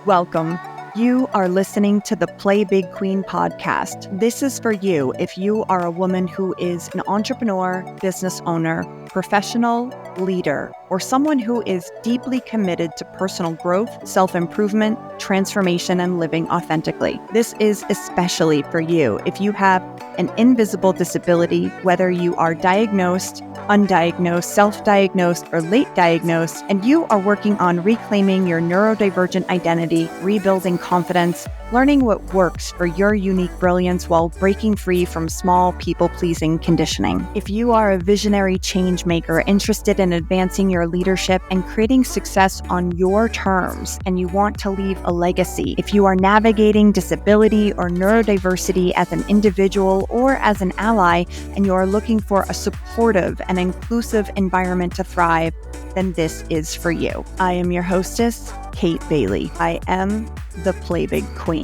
Welcome. You are listening to the Play Big Queen podcast. This is for you if you are a woman who is an entrepreneur, business owner, professional, leader, or someone who is deeply committed to personal growth, self-improvement, transformation, and living authentically. This is especially for you if you have an invisible disability, whether you are diagnosed, undiagnosed, self-diagnosed, or late diagnosed, and you are working on reclaiming your neurodivergent identity, rebuilding confidence, learning what works for your unique brilliance while breaking free from small people-pleasing conditioning. If you are a visionary change maker interested in advancing your leadership and creating success on your terms, and you want to leave a legacy, if you are navigating disability or neurodiversity as an individual or as an ally, and you are looking for a supportive and inclusive environment to thrive, then this is for you. I am your hostess, Kate Bailey. I am the Play Big Queen.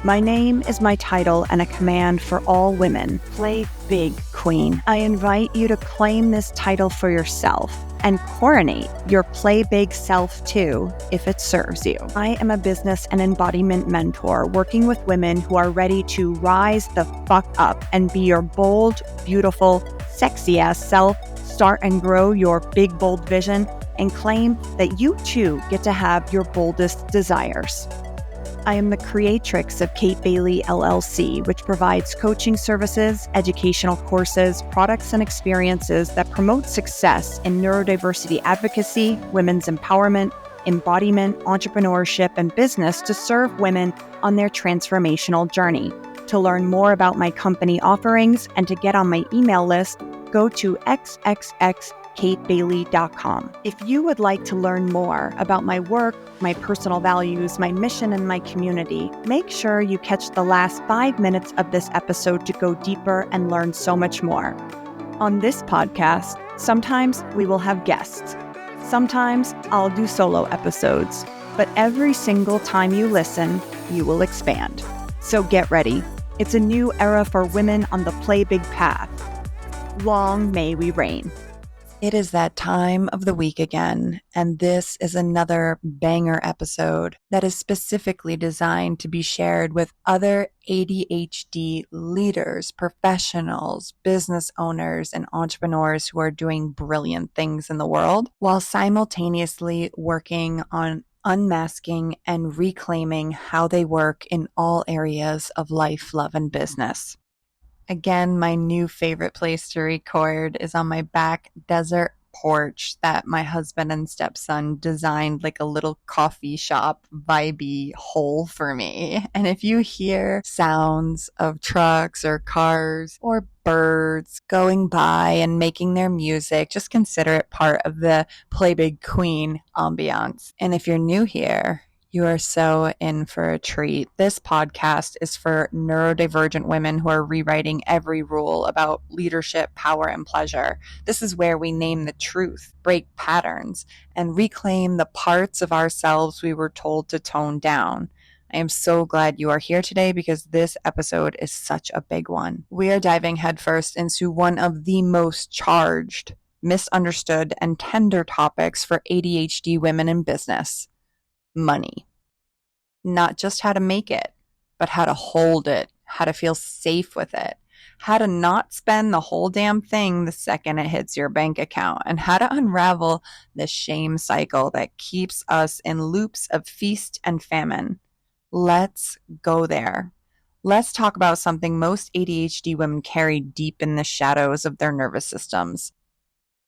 My name is my title and a command for all women. Play Big Queen. I invite you to claim this title for yourself and coronate your Play Big self too, if it serves you. I am a business and embodiment mentor working with women who are ready to rise the fuck up and be your bold, beautiful, sexy ass self, start and grow your big, bold vision, and claim that you too get to have your boldest desires. I am the creatrix of Kate Bailey LLC, which provides coaching services, educational courses, products, and experiences that promote success in neurodiversity advocacy, women's empowerment, embodiment, entrepreneurship, and business to serve women on their transformational journey. To learn more about my company offerings and to get on my email list, go to xxxkatebailey.com. If you would like to learn more about my work, my personal values, my mission, and my community, make sure you catch the last 5 minutes of this episode to go deeper and learn so much more. On this podcast, sometimes we will have guests. Sometimes I'll do solo episodes, but every single time you listen, you will expand. So get ready. It's a new era for women on the Play Big path. Long may we reign. It is that time of the week again, and this is another banger episode that is specifically designed to be shared with other ADHD leaders, professionals, business owners, and entrepreneurs who are doing brilliant things in the world while simultaneously working on unmasking and reclaiming how they work in all areas of life, love, and business. Again, my new favorite place to record is on my back desert porch that my husband and stepson designed like a little coffee shop vibey hole for me. And if you hear sounds of trucks or cars or birds going by and making their music, just consider it part of the Play Big Queen ambiance. And if you're new here, you are so in for a treat. This podcast is for neurodivergent women who are rewriting every rule about leadership, power, and pleasure. This is where we name the truth, break patterns, and reclaim the parts of ourselves we were told to tone down. I am so glad you are here today because this episode is such a big one. We are diving headfirst into one of the most charged, misunderstood, and tender topics for ADHD women in business: money. Not just how to make it, but how to hold it, how to feel safe with it, how to not spend the whole damn thing the second it hits your bank account, and how to unravel the shame cycle that keeps us in loops of feast and famine. Let's go there. Let's talk about something most ADHD women carry deep in the shadows of their nervous systems.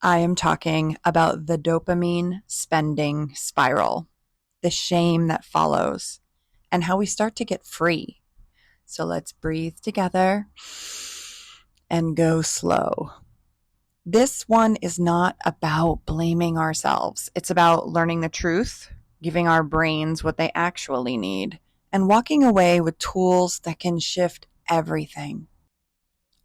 I am talking about the dopamine-spending spiral, the shame that follows, and how we start to get free. So let's breathe together and go slow. This one is not about blaming ourselves. It's about learning the truth, giving our brains what they actually need, and walking away with tools that can shift everything.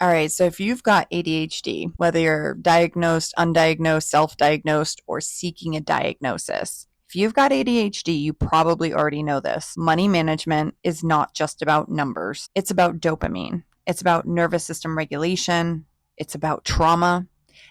All right, so if you've got ADHD, whether you're diagnosed, undiagnosed, self-diagnosed, or seeking a diagnosis, if you've got ADHD, you probably already know this. Money management is not just about numbers. It's about dopamine. It's about nervous system regulation. It's about trauma.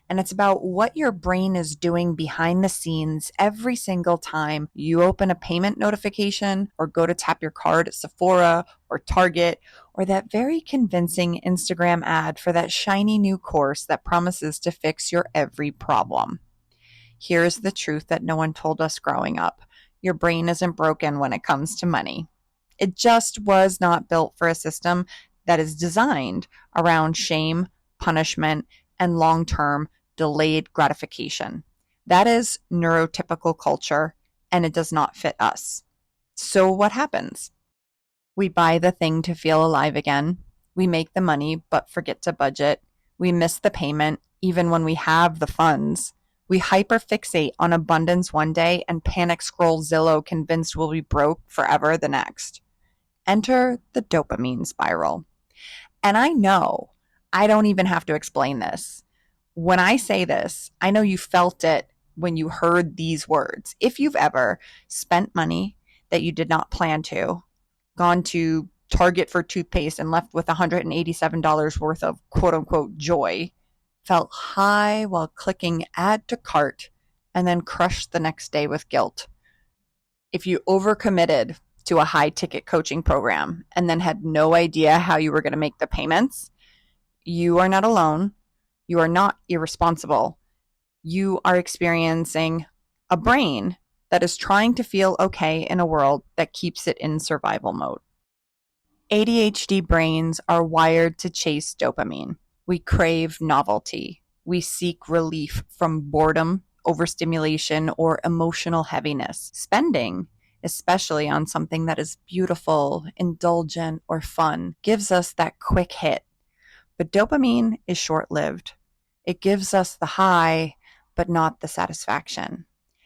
And it's about what your brain is doing behind the scenes every single time you open a payment notification or go to tap your card at Sephora or Target, or that very convincing Instagram ad for that shiny new course that promises to fix your every problem. Here's the truth that no one told us growing up. Your brain isn't broken when it comes to money. It just was not built for a system that is designed around shame, punishment, and long-term delayed gratification. That is neurotypical culture, and it does not fit us. So what happens? We buy the thing to feel alive again. We make the money, but forget to budget. We miss the payment, even when we have the funds. We hyperfixate on abundance one day and panic scroll Zillow convinced we'll be broke forever the next. Enter the dopamine spiral. And I know I don't even have to explain this. When I say this, I know you felt it when you heard these words. If you've ever spent money that you did not plan to, gone to Target for toothpaste and left with $187 worth of quote unquote joy, felt high while clicking add to cart, and then crushed the next day with guilt. If you overcommitted to a high ticket coaching program and then had no idea how you were going to make the payments, you are not alone. You are not irresponsible. You are experiencing a brain that is trying to feel okay in a world that keeps it in survival mode. ADHD brains are wired to chase dopamine. We crave novelty. We seek relief from boredom, overstimulation, or emotional heaviness. Spending, especially on something that is beautiful, indulgent, or fun, gives us that quick hit. But dopamine is short-lived. It gives us the high, but not the satisfaction.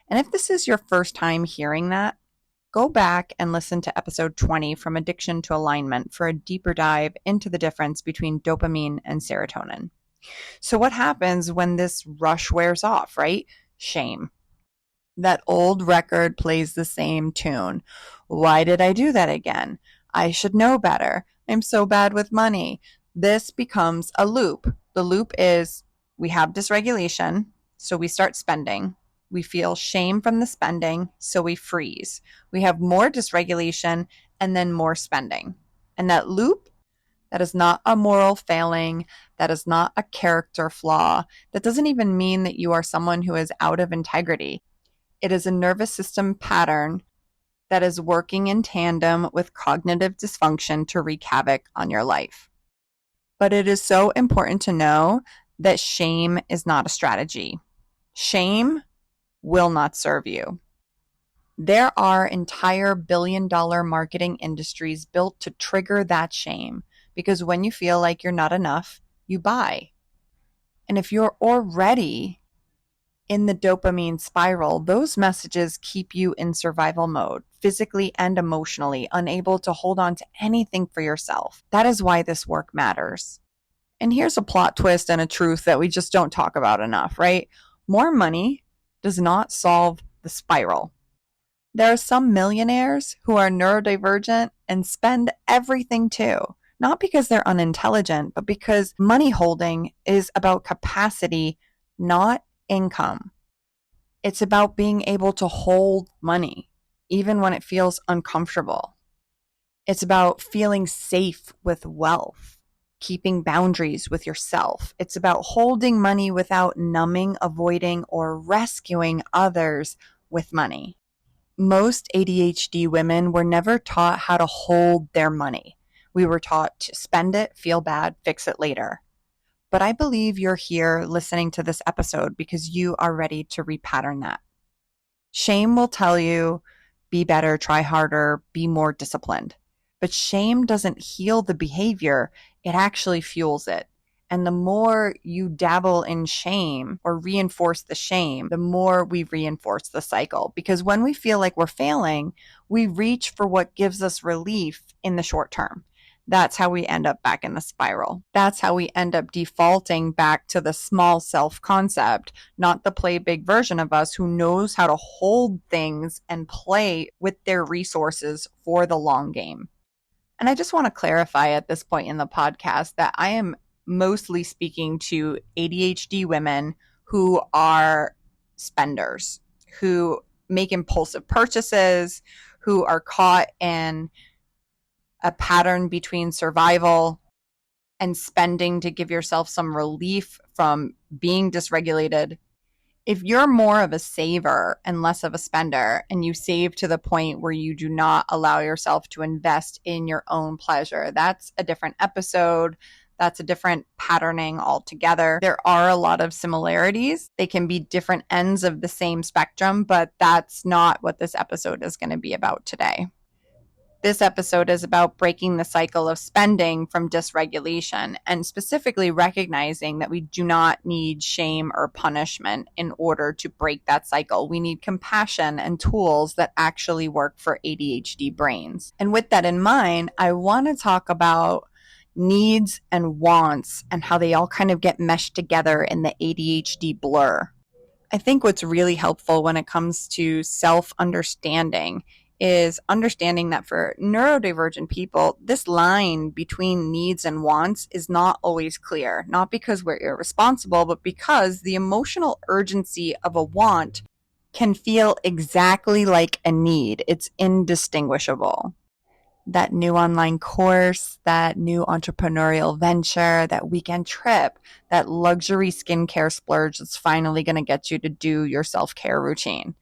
And if this is your first time hearing that, go back and listen to episode 20 from Addiction to Alignment for a deeper dive into the difference between dopamine and serotonin. So what happens when this rush wears off, right? Shame. That old record plays the same tune. Why did I do that again? I should know better. I'm so bad with money. This becomes a loop. The loop is we have dysregulation, so we start spending. We feel shame from the spending, so we freeze. We have more dysregulation and then more spending. And that loop, that is not a moral failing. That is not a character flaw. That doesn't even mean that you are someone who is out of integrity. It is a nervous system pattern that is working in tandem with cognitive dysfunction to wreak havoc on your life. But it is so important to know that shame is not a strategy. Shame will not serve you. There are entire billion-dollar marketing industries built to trigger that shame, because when you feel like you're not enough, you buy. And if you're already in the dopamine spiral, those messages keep you in survival mode, physically and emotionally, unable to hold on to anything for yourself. That is why this work matters. And here's a plot twist and a truth that we just don't talk about enough, right? More money does not solve the spiral. There are some millionaires who are neurodivergent and spend everything too. Not because they're unintelligent, but because money holding is about capacity, not income. It's about being able to hold money, even when it feels uncomfortable. It's about feeling safe with wealth, keeping boundaries with yourself. It's about holding money without numbing, avoiding, or rescuing others with money. Most ADHD women were never taught how to hold their money. We were taught to spend it, feel bad, fix it later. But I believe you're here listening to this episode because you are ready to repattern that. Shame will tell you, be better, try harder, be more disciplined. But shame doesn't heal the behavior, it actually fuels it. And the more you dabble in shame or reinforce the shame, the more we reinforce the cycle. Because when we feel like we're failing, we reach for what gives us relief in the short term. That's how we end up back in the spiral. That's how we end up defaulting back to the small self concept, not the play big version of us who knows how to hold things and play with their resources for the long game. And I just want to clarify at this point in the podcast that I am mostly speaking to ADHD women who are spenders, who make impulsive purchases, who are caught in a pattern between survival and spending to give yourself some relief from being dysregulated. If you're more of a saver and less of a spender, and you save to the point where you do not allow yourself to invest in your own pleasure, that's a different episode. That's a different patterning altogether. There are a lot of similarities. They can be different ends of the same spectrum, but that's not what this episode is going to be about today. This episode is about breaking the cycle of spending from dysregulation and specifically recognizing that we do not need shame or punishment in order to break that cycle. We need compassion and tools that actually work for ADHD brains. And with that in mind, I want to talk about needs and wants and how they all kind of get meshed together in the ADHD blur. I think what's really helpful when it comes to self-understanding is understanding that for neurodivergent people, this line between needs and wants is not always clear, not because we're irresponsible, but because the emotional urgency of a want can feel exactly like a need. It's indistinguishable. That new online course, that new entrepreneurial venture, that weekend trip, that luxury skincare splurge that's finally going to get you to do your self-care routine.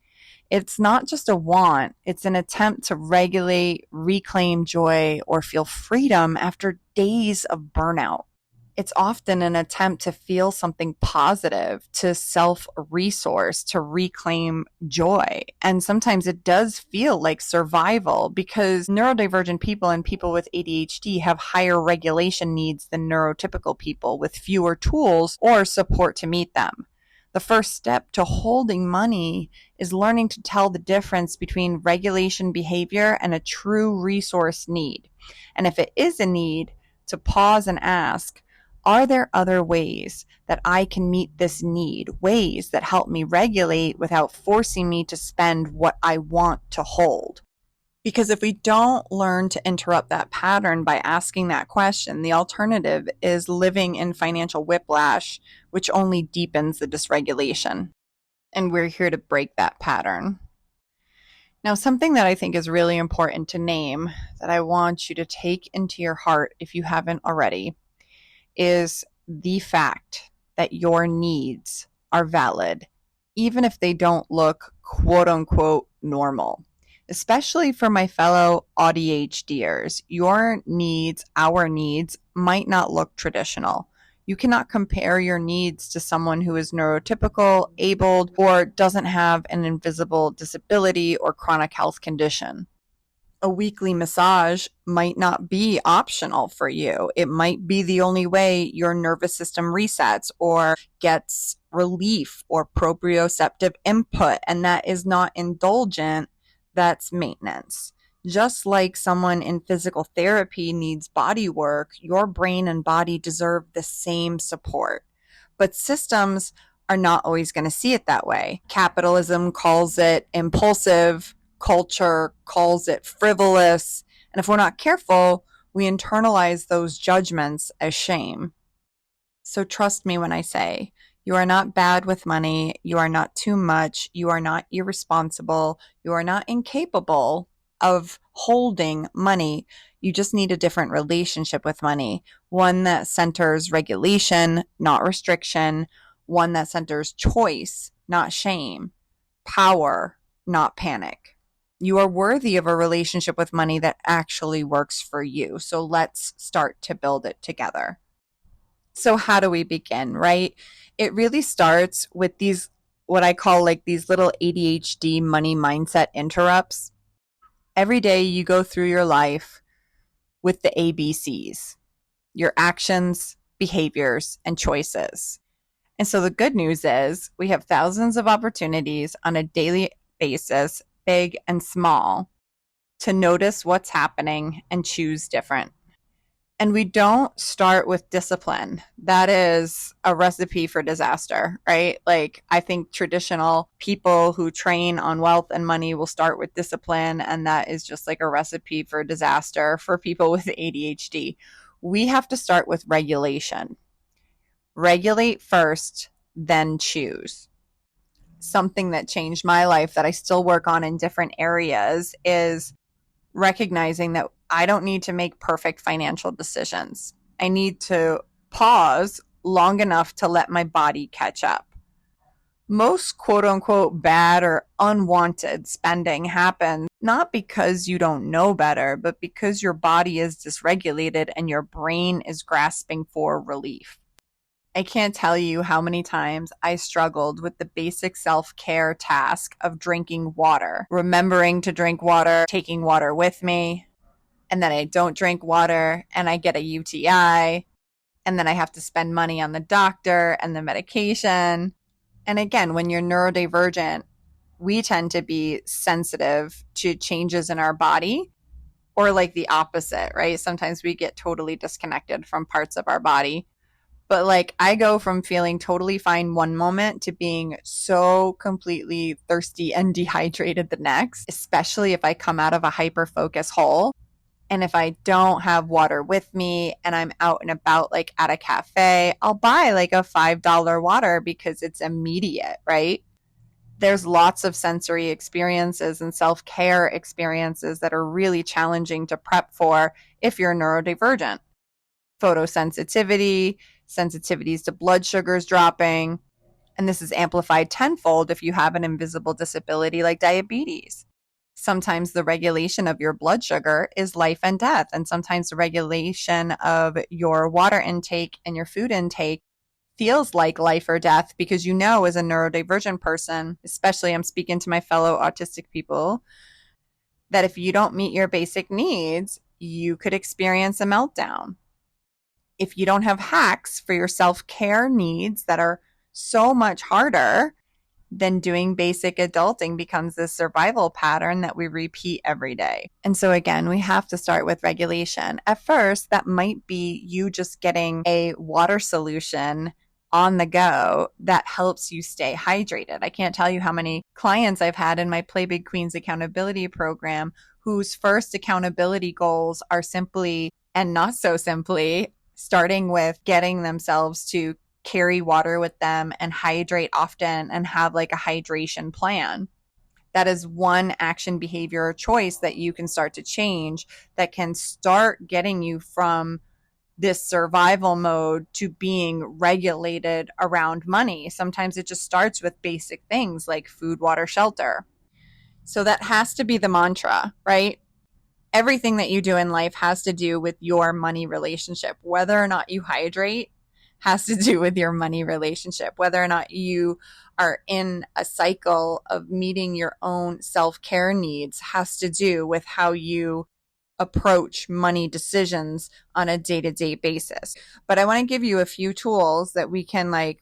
It's not just a want, it's an attempt to regulate, reclaim joy, or feel freedom after days of burnout. It's often an attempt to feel something positive, to self-resource, to reclaim joy. And sometimes it does feel like survival because neurodivergent people and people with ADHD have higher regulation needs than neurotypical people with fewer tools or support to meet them. The first step to holding money is learning to tell the difference between regulation behavior and a true resource need. And if it is a need, to pause and ask, are there other ways that I can meet this need? Ways that help me regulate without forcing me to spend what I want to hold? Because if we don't learn to interrupt that pattern by asking that question, the alternative is living in financial whiplash, which only deepens the dysregulation. And we're here to break that pattern. Now, something that I think is really important to name that I want you to take into your heart if you haven't already is the fact that your needs are valid, even if they don't look quote unquote normal. Especially for my fellow ADHDers, your needs, our needs, might not look traditional. You cannot compare your needs to someone who is neurotypical, abled, or doesn't have an invisible disability or chronic health condition. A weekly massage might not be optional for you. It might be the only way your nervous system resets or gets relief or proprioceptive input, and that is not indulgent, that's maintenance. Just like someone in physical therapy needs body work, your brain and body deserve the same support. But systems are not always going to see it that way. Capitalism calls it impulsive, culture calls it frivolous, and if we're not careful, we internalize those judgments as shame. So trust me when I say, you are not bad with money, you are not too much, you are not irresponsible, you are not incapable of holding money. You just need a different relationship with money, one that centers regulation, not restriction, one that centers choice, not shame, power, not panic. You are worthy of a relationship with money that actually works for you. So let's start to build it together. So how do we begin, right? It really starts with these, what I call like these little ADHD money mindset interrupts. Every day you go through your life with the ABCs, your actions, behaviors, and choices. And so the good news is we have thousands of opportunities on a daily basis, big and small, to notice what's happening and choose different. And we don't start with discipline. That is a recipe for disaster, right? Like, I think traditional people who train on wealth and money will start with discipline, and that is just like a recipe for disaster for people with ADHD. We have to start with regulation. Regulate first, then choose. Something that changed my life that I still work on in different areas is recognizing that I don't need to make perfect financial decisions. I need to pause long enough to let my body catch up. Most quote unquote bad or unwanted spending happens not because you don't know better, but because your body is dysregulated and your brain is grasping for relief. I can't tell you how many times I struggled with the basic self-care task of drinking water, remembering to drink water, taking water with me, and then I don't drink water and I get a UTI, and then I have to spend money on the doctor and the medication. And again, when you're neurodivergent, we tend to be sensitive to changes in our body, or like the opposite, right? Sometimes we get totally disconnected from parts of our body. But like I go from feeling totally fine one moment to being so completely thirsty and dehydrated the next, especially if I come out of a hyper focus hole. And if I don't have water with me and I'm out and about, like at a cafe, I'll buy like a $5 water because it's immediate, right? There's lots of sensory experiences and self-care experiences that are really challenging to prep for if you're neurodivergent. Photosensitivity, sensitivities to blood sugars dropping, and this is amplified tenfold if you have an invisible disability like diabetes. Sometimes the regulation of your blood sugar is life and death, and sometimes the regulation of your water intake and your food intake feels like life or death because you know, as a neurodivergent person, especially I'm speaking to my fellow autistic people, that if you don't meet your basic needs, you could experience a meltdown. If you don't have hacks for your self-care needs that are so much harder, then doing basic adulting becomes this survival pattern that we repeat every day. And so again, we have to start with regulation. At first, that might be you just getting a water solution on the go that helps you stay hydrated. I can't tell you how many clients I've had in my Play Big Queens accountability program whose first accountability goals are simply, and not so simply, starting with getting themselves to carry water with them and hydrate often and have like a hydration plan. That is one action, behavior, or choice that you can start to change that can start getting you from this survival mode to being regulated around money. Sometimes it just starts with basic things like food, water, shelter. So that has to be the mantra, right? Everything that you do in life has to do with your money relationship. Whether or not you hydrate has to do with your money relationship. Whether or not you are in a cycle of meeting your own self-care needs has to do with how you approach money decisions on a day-to-day basis. But I want to give you a few tools that we can like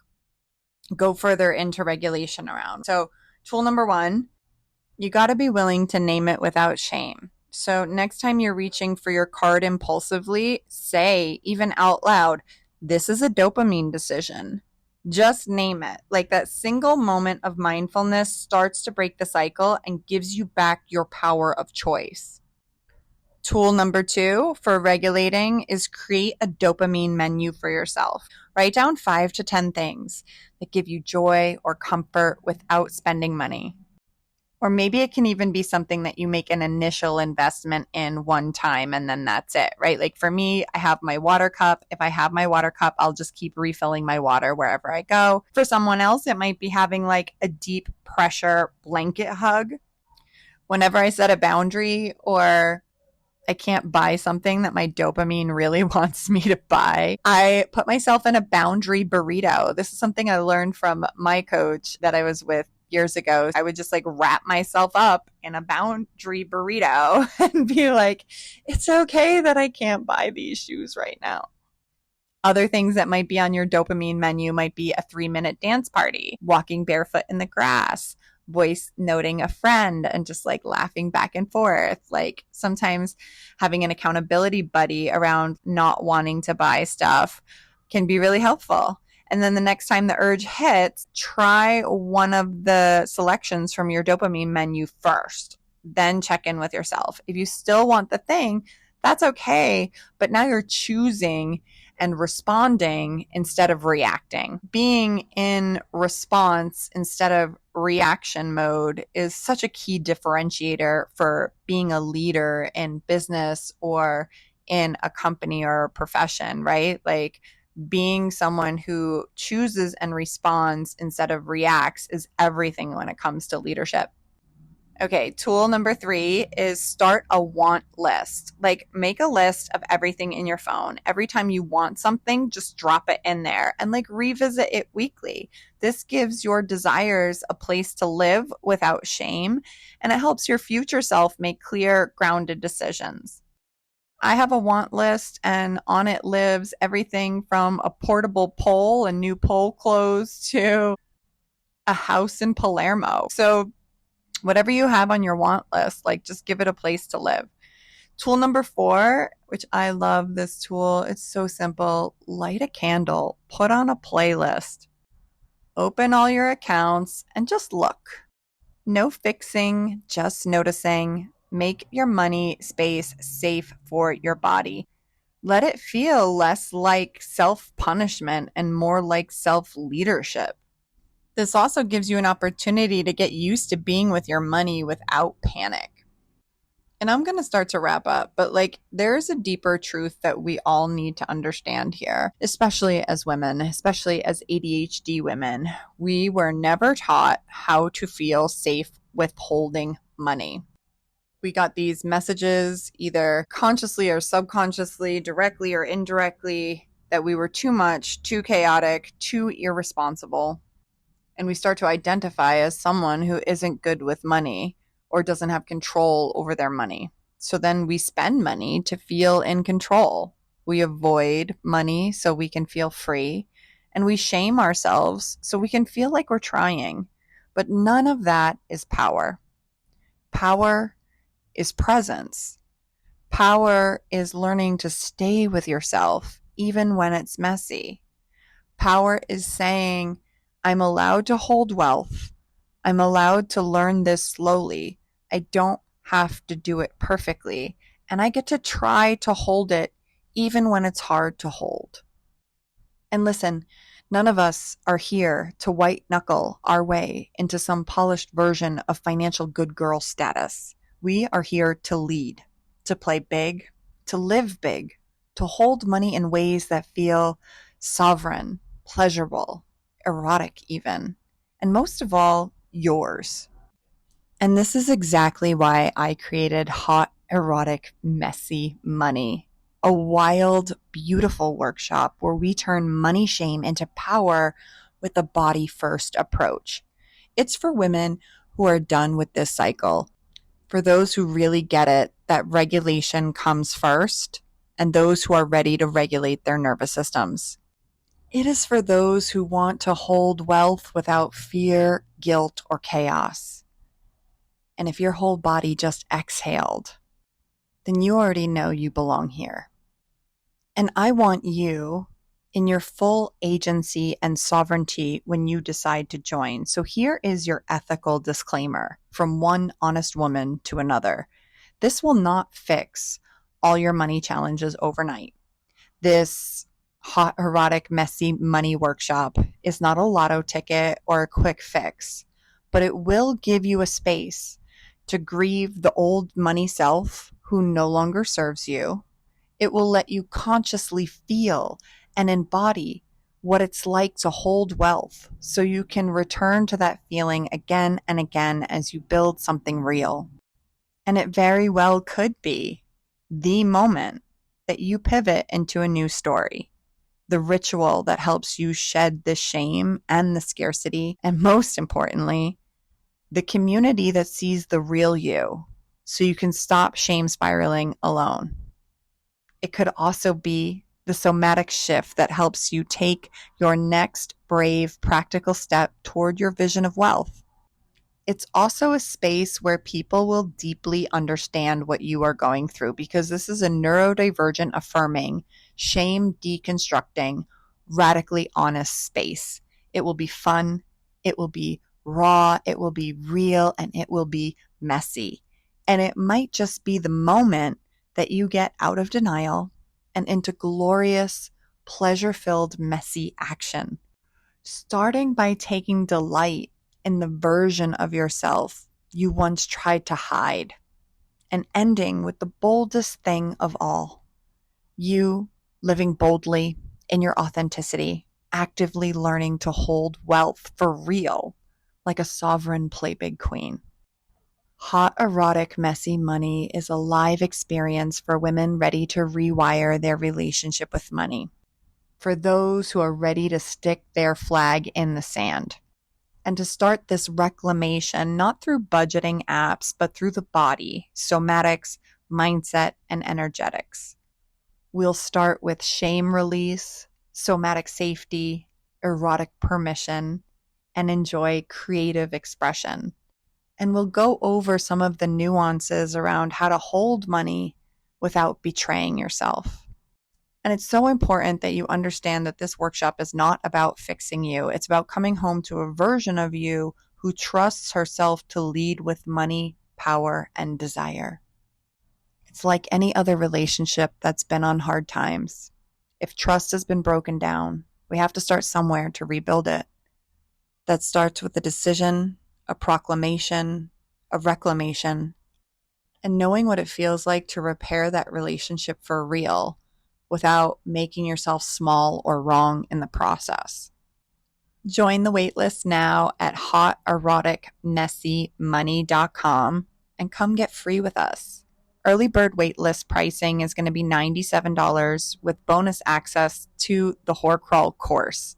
go further into regulation around. So tool number one, you got to be willing to name it without shame. So next time you're reaching for your card impulsively, say even out loud, this is a dopamine decision. Just name it. Like that single moment of mindfulness starts to break the cycle and gives you back your power of choice. Tool number two for regulating is create a dopamine menu for yourself. Write down 5 to 10 things that give you joy or comfort without spending money. Or maybe it can even be something that you make an initial investment in one time and then that's it, right? Like for me, I have my water cup. If I have my water cup, I'll just keep refilling my water wherever I go. For someone else, it might be having like a deep pressure blanket hug. Whenever I set a boundary or I can't buy something that my dopamine really wants me to buy, I put myself in a boundary burrito. This is something I learned from my coach that I was with years ago. I would just like wrap myself up in a boundary burrito and be like, it's okay that I can't buy these shoes right now. Other things that might be on your dopamine menu might be a 3-minute dance party, walking barefoot in the grass, voice noting a friend and just like laughing back and forth. Like sometimes having an accountability buddy around not wanting to buy stuff can be really helpful. And then the next time the urge hits, try one of the selections from your dopamine menu first, then check in with yourself. If you still want the thing, that's okay. But now you're choosing and responding instead of reacting. Being in response instead of reaction mode is such a key differentiator for being a leader in business or in a company or a profession, right? Like being someone who chooses and responds instead of reacts is everything when it comes to leadership. Okay, tool number 3 is start a want list. Like, make a list of everything in your phone. Every time you want something, just drop it in there and like revisit it weekly. This gives your desires a place to live without shame, and it helps your future self make clear, grounded decisions. I have a want list, and on it lives everything from a portable pole and new pole clothes to a house in Palermo. So, whatever you have on your want list, like just give it a place to live. Tool number 4, which I love this tool, it's so simple. Light a candle, put on a playlist, open all your accounts, and just look. No fixing, just noticing. Make your money space safe for your body. Let it feel less like self punishment and more like self leadership. This also gives you an opportunity to get used to being with your money without panic. And I'm going to start to wrap up, but like there's a deeper truth that we all need to understand here, especially as women, especially as ADHD women. We were never taught how to feel safe withholding money. We got these messages either consciously or subconsciously, directly or indirectly, that we were too much, too chaotic, too irresponsible. And we start to identify as someone who isn't good with money or doesn't have control over their money. So then we spend money to feel in control. We avoid money so we can feel free, and we shame ourselves so we can feel like we're trying. But none of that is power. Power is presence. Power is learning to stay with yourself even when it's messy. Power is saying, I'm allowed to hold wealth. I'm allowed to learn this slowly. I don't have to do it perfectly. And I get to try to hold it even when it's hard to hold. And listen, none of us are here to white knuckle our way into some polished version of financial good girl status. We are here to lead, to play big, to live big, to hold money in ways that feel sovereign, pleasurable, erotic even, and most of all, yours. And this is exactly why I created Hot, Erotic, Messy Money, a wild, beautiful workshop where we turn money shame into power with a body first approach. It's for women who are done with this cycle, for those who really get it that regulation comes first, and those who are ready to regulate their nervous systems. It is for those who want to hold wealth without fear, guilt, or chaos. And if your whole body just exhaled, then you already know you belong here. And I want you in your full agency and sovereignty when you decide to join. So here is your ethical disclaimer from one honest woman to another. This will not fix all your money challenges overnight. This hot, erotic, messy money workshop is not a lotto ticket or a quick fix, but it will give you a space to grieve the old money self who no longer serves you. It will let you consciously feel and embody what it's like to hold wealth so you can return to that feeling again and again as you build something real. And it very well could be the moment that you pivot into a new story, the ritual that helps you shed the shame and the scarcity, and most importantly, the community that sees the real you so you can stop shame spiraling alone. It could also be the somatic shift that helps you take your next brave, practical step toward your vision of wealth. It's also a space where people will deeply understand what you are going through because this is a neurodivergent affirming, shame deconstructing, radically honest space. It will be fun, it will be raw, it will be real, and it will be messy. And it might just be the moment that you get out of denial and into glorious, pleasure-filled, messy action. Starting by taking delight in the version of yourself you once tried to hide, and ending with the boldest thing of all, you living boldly in your authenticity, actively learning to hold wealth for real, like a sovereign play big queen. Hot, erotic, messy money is a live experience for women ready to rewire their relationship with money. For those who are ready to stick their flag in the sand and to start this reclamation, not through budgeting apps, but through the body, somatics, mindset, and energetics. We'll start with shame release, somatic safety, erotic permission, and enjoy creative expression. And we'll go over some of the nuances around how to hold money without betraying yourself. And it's so important that you understand that this workshop is not about fixing you. It's about coming home to a version of you who trusts herself to lead with money, power, and desire. It's like any other relationship that's been on hard times. If trust has been broken down, we have to start somewhere to rebuild it. That starts with a decision, a proclamation, a reclamation, and knowing what it feels like to repair that relationship for real without making yourself small or wrong in the process. Join the waitlist now at hoteroticmessymoney.com and come get free with us. Early bird waitlist pricing is going to be $97 with bonus access to the Whore Crawl course.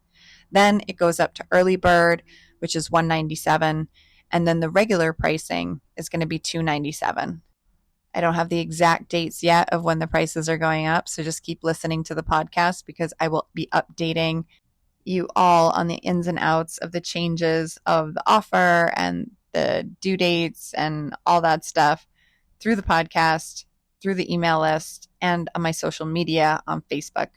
Then it goes up to early bird, which is $197, and then the regular pricing is going to be $297. I don't have the exact dates yet of when the prices are going up, so just keep listening to the podcast because I will be updating you all on the ins and outs of the changes of the offer and the due dates and all that stuff through the podcast, through the email list, and on my social media on Facebook.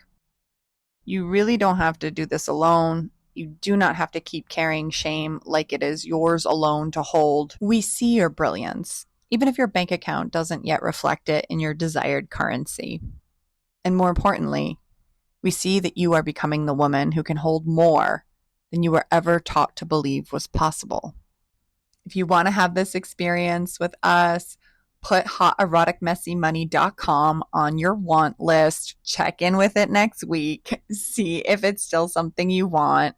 You really don't have to do this alone. You do not have to keep carrying shame like it is yours alone to hold. We see your brilliance, even if your bank account doesn't yet reflect it in your desired currency. And more importantly, we see that you are becoming the woman who can hold more than you were ever taught to believe was possible. If you want to have this experience with us, put hoteroticmessymoney.com on your want list. Check in with it next week. See if it's still something you want.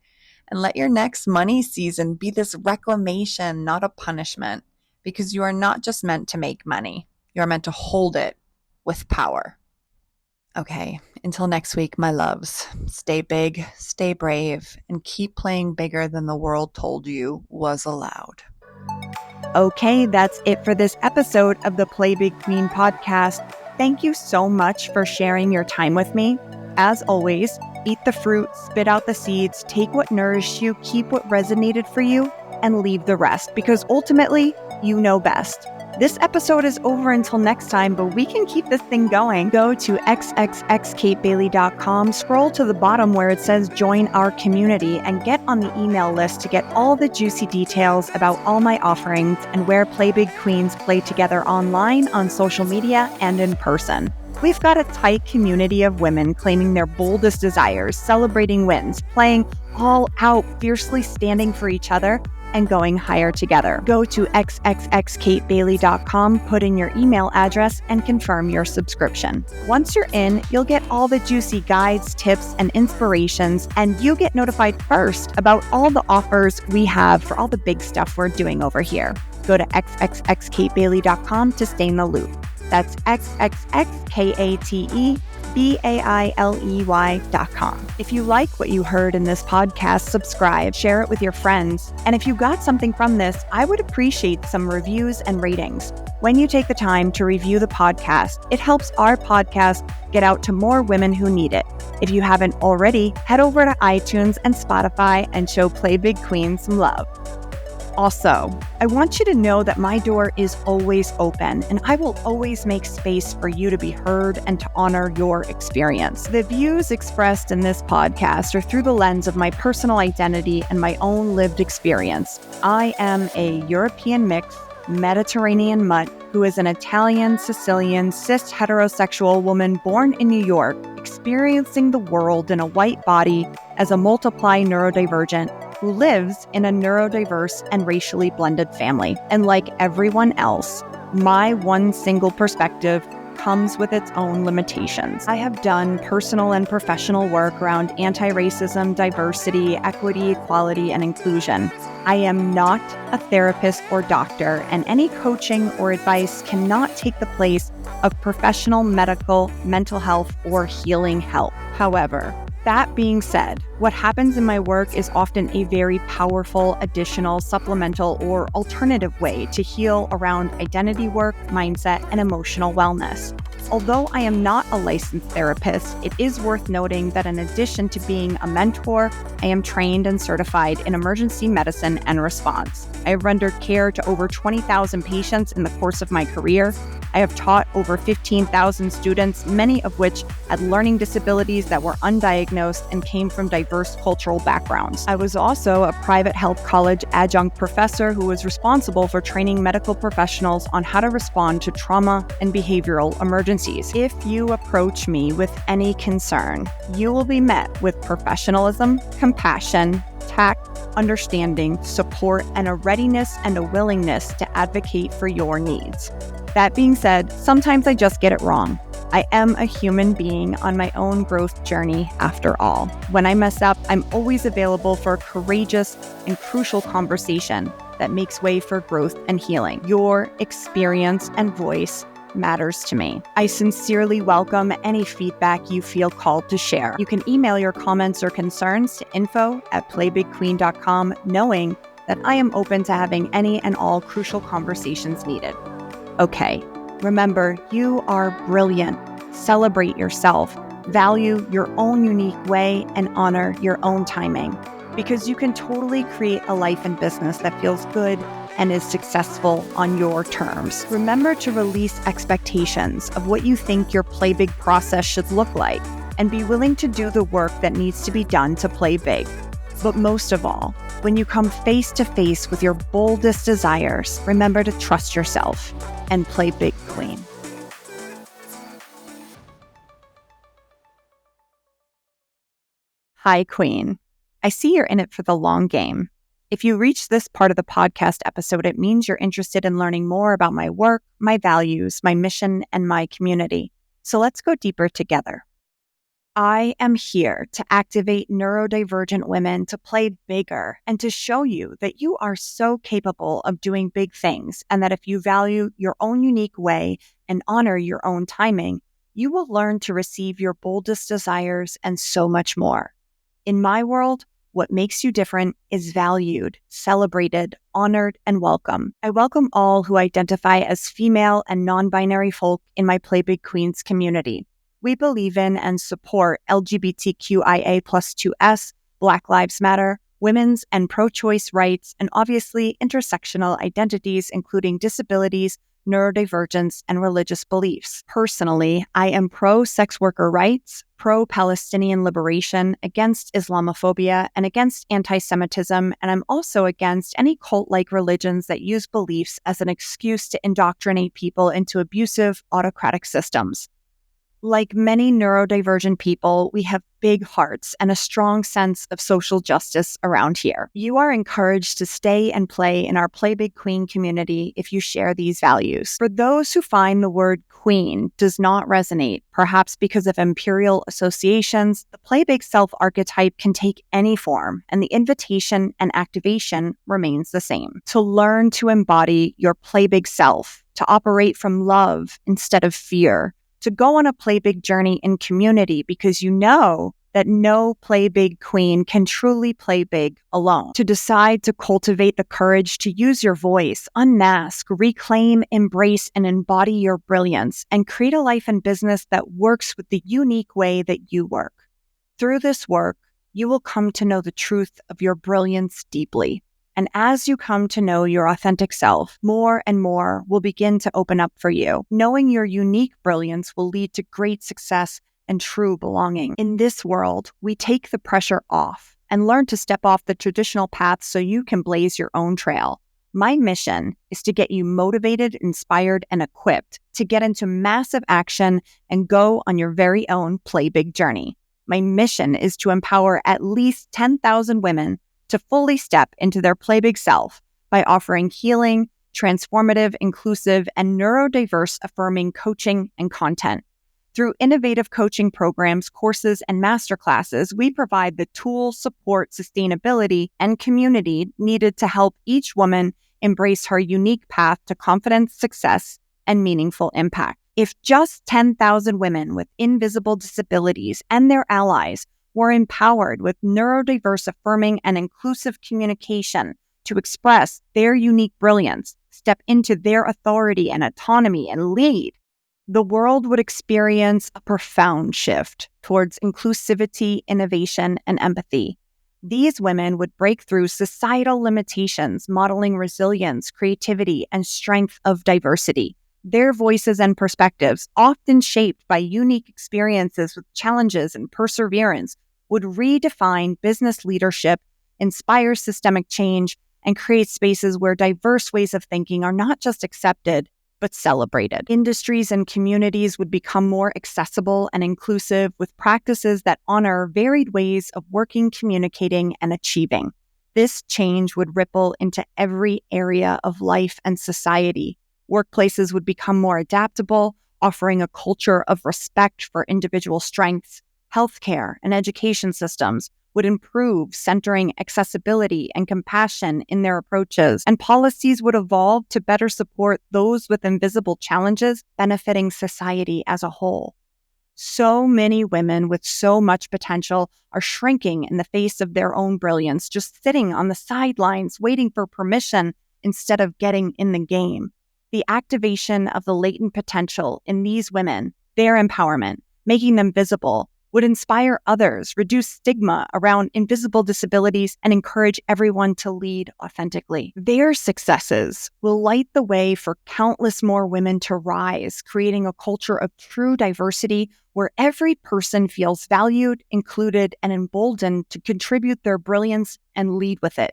And let your next money season be this reclamation, not a punishment. Because you are not just meant to make money. You are meant to hold it with power. Okay, until next week, my loves, stay big, stay brave, and keep playing bigger than the world told you was allowed. Okay, that's it for this episode of the Play Big Queen podcast. Thank you so much for sharing your time with me. As always, eat the fruit, spit out the seeds, take what nourished you, keep what resonated for you, and leave the rest, because ultimately, you know best. This episode is over until next time, but we can keep this thing going. Go to xxxkatebailey.com, scroll to the bottom where it says join our community, and get on the email list to get all the juicy details about all my offerings and where Play Big Queens play together online, on social media, and in person. We've got a tight community of women claiming their boldest desires, celebrating wins, playing all out, fiercely standing for each other, and going higher together. Go to xxxkatebailey.com, put in your email address, and confirm your subscription. Once you're in, you'll get all the juicy guides, tips, and inspirations, and you get notified first about all the offers we have for all the big stuff we're doing over here. Go to xxxkatebailey.com to stay in the loop. That's xxxkatebailey.com. If you like what you heard in this podcast, subscribe, share it with your friends. And if you got something from this, I would appreciate some reviews and ratings. When you take the time to review the podcast, it helps our podcast get out to more women who need it. If you haven't already, head over to iTunes and Spotify and show Play Big Queen some love. Also, I want you to know that my door is always open, and I will always make space for you to be heard and to honor your experience. The views expressed in this podcast are through the lens of my personal identity and my own lived experience. I am a European mix, Mediterranean mutt who is an Italian, Sicilian, cis heterosexual woman born in New York, experiencing the world in a white body as a multiply neurodivergent who lives in a neurodiverse and racially blended family. And like everyone else, my one single perspective comes with its own limitations. I have done personal and professional work around anti-racism, diversity, equity, equality, and inclusion. I am not a therapist or doctor, and any coaching or advice cannot take the place of professional medical, mental health, or healing help. However, that being said, what happens in my work is often a very powerful, additional, supplemental, or alternative way to heal around identity work, mindset, and emotional wellness. Although I am not a licensed therapist, it is worth noting that in addition to being a mentor, I am trained and certified in emergency medicine and response. I have rendered care to over 20,000 patients in the course of my career. I have taught over 15,000 students, many of which had learning disabilities that were undiagnosed and came from diverse cultural backgrounds. I was also a private health college adjunct professor who was responsible for training medical professionals on how to respond to trauma and behavioral emergencies. If you approach me with any concern, you will be met with professionalism, compassion, tact, understanding, support, and a readiness and a willingness to advocate for your needs. That being said, sometimes I just get it wrong. I am a human being on my own growth journey after all. When I mess up, I'm always available for a courageous and crucial conversation that makes way for growth and healing. Your experience and voice matters to me. I sincerely welcome any feedback you feel called to share. You can email your comments or concerns to info@playbigqueen.com, knowing that I am open to having any and all crucial conversations needed. Okay, remember, you are brilliant. Celebrate yourself, value your own unique way, and honor your own timing, because you can totally create a life and business that feels good and is successful on your terms. Remember to release expectations of what you think your play big process should look like, and be willing to do the work that needs to be done to play big. But most of all, when you come face to face with your boldest desires, remember to trust yourself and play big, queen. Hi, queen. I see you're in it for the long game. If you reach this part of the podcast episode, it means you're interested in learning more about my work, my values, my mission, and my community. So let's go deeper together. I am here to activate neurodivergent women to play bigger and to show you that you are so capable of doing big things, and that if you value your own unique way and honor your own timing, you will learn to receive your boldest desires and so much more. In my world, what makes you different is valued, celebrated, honored, and welcome. I welcome all who identify as female and non-binary folk in my Play Big Queens community. We believe in and support LGBTQIA+2S, Black Lives Matter, women's and pro-choice rights, and obviously intersectional identities, including disabilities, neurodivergence, and religious beliefs. Personally, I am pro-sex worker rights, pro-Palestinian liberation, against Islamophobia, and against anti-Semitism, and I'm also against any cult-like religions that use beliefs as an excuse to indoctrinate people into abusive, autocratic systems. Like many neurodivergent people, we have big hearts and a strong sense of social justice around here. You are encouraged to stay and play in our Play Big Queen community if you share these values. For those who find the word queen does not resonate, perhaps because of imperial associations, the Play Big self archetype can take any form, and the invitation and activation remains the same. To learn to embody your Play Big self, to operate from love instead of fear, to go on a play big journey in community because you know that no play big queen can truly play big alone. To decide to cultivate the courage to use your voice, unmask, reclaim, embrace, and embody your brilliance, and create a life and business that works with the unique way that you work. Through this work, you will come to know the truth of your brilliance deeply. And as you come to know your authentic self, more and more will begin to open up for you. Knowing your unique brilliance will lead to great success and true belonging. In this world, we take the pressure off and learn to step off the traditional path so you can blaze your own trail. My mission is to get you motivated, inspired, and equipped to get into massive action and go on your very own Play Big journey. My mission is to empower at least 10,000 women to fully step into their Play Big self by offering healing, transformative, inclusive, and neurodiverse affirming coaching and content. Through innovative coaching programs, courses, and masterclasses, we provide the tools, support, sustainability, and community needed to help each woman embrace her unique path to confidence, success, and meaningful impact. If just 10,000 women with invisible disabilities and their allies were empowered with neurodiverse affirming and inclusive communication to express their unique brilliance, step into their authority and autonomy, and lead, the world would experience a profound shift towards inclusivity, innovation, and empathy. These women would break through societal limitations, modeling resilience, creativity, and strength of diversity. Their voices and perspectives, often shaped by unique experiences with challenges and perseverance, would redefine business leadership, inspire systemic change, and create spaces where diverse ways of thinking are not just accepted, but celebrated. Industries and communities would become more accessible and inclusive with practices that honor varied ways of working, communicating, and achieving. This change would ripple into every area of life and society. Workplaces would become more adaptable, offering a culture of respect for individual strengths. Healthcare and education systems would improve, centering accessibility and compassion in their approaches, and policies would evolve to better support those with invisible challenges, benefiting society as a whole. So many women with so much potential are shrinking in the face of their own brilliance, just sitting on the sidelines, waiting for permission instead of getting in the game. The activation of the latent potential in these women, their empowerment, making them visible, would inspire others, reduce stigma around invisible disabilities, and encourage everyone to lead authentically. Their successes will light the way for countless more women to rise, creating a culture of true diversity where every person feels valued, included, and emboldened to contribute their brilliance and lead with it.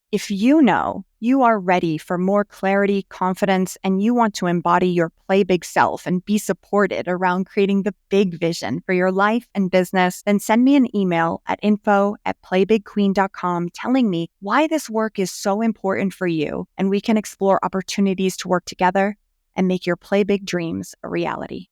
If you know you are ready for more clarity, confidence, and you want to embody your Play Big self and be supported around creating the big vision for your life and business, then send me an email at info@playbigqueen.com telling me why this work is so important for you, and we can explore opportunities to work together and make your Play Big dreams a reality.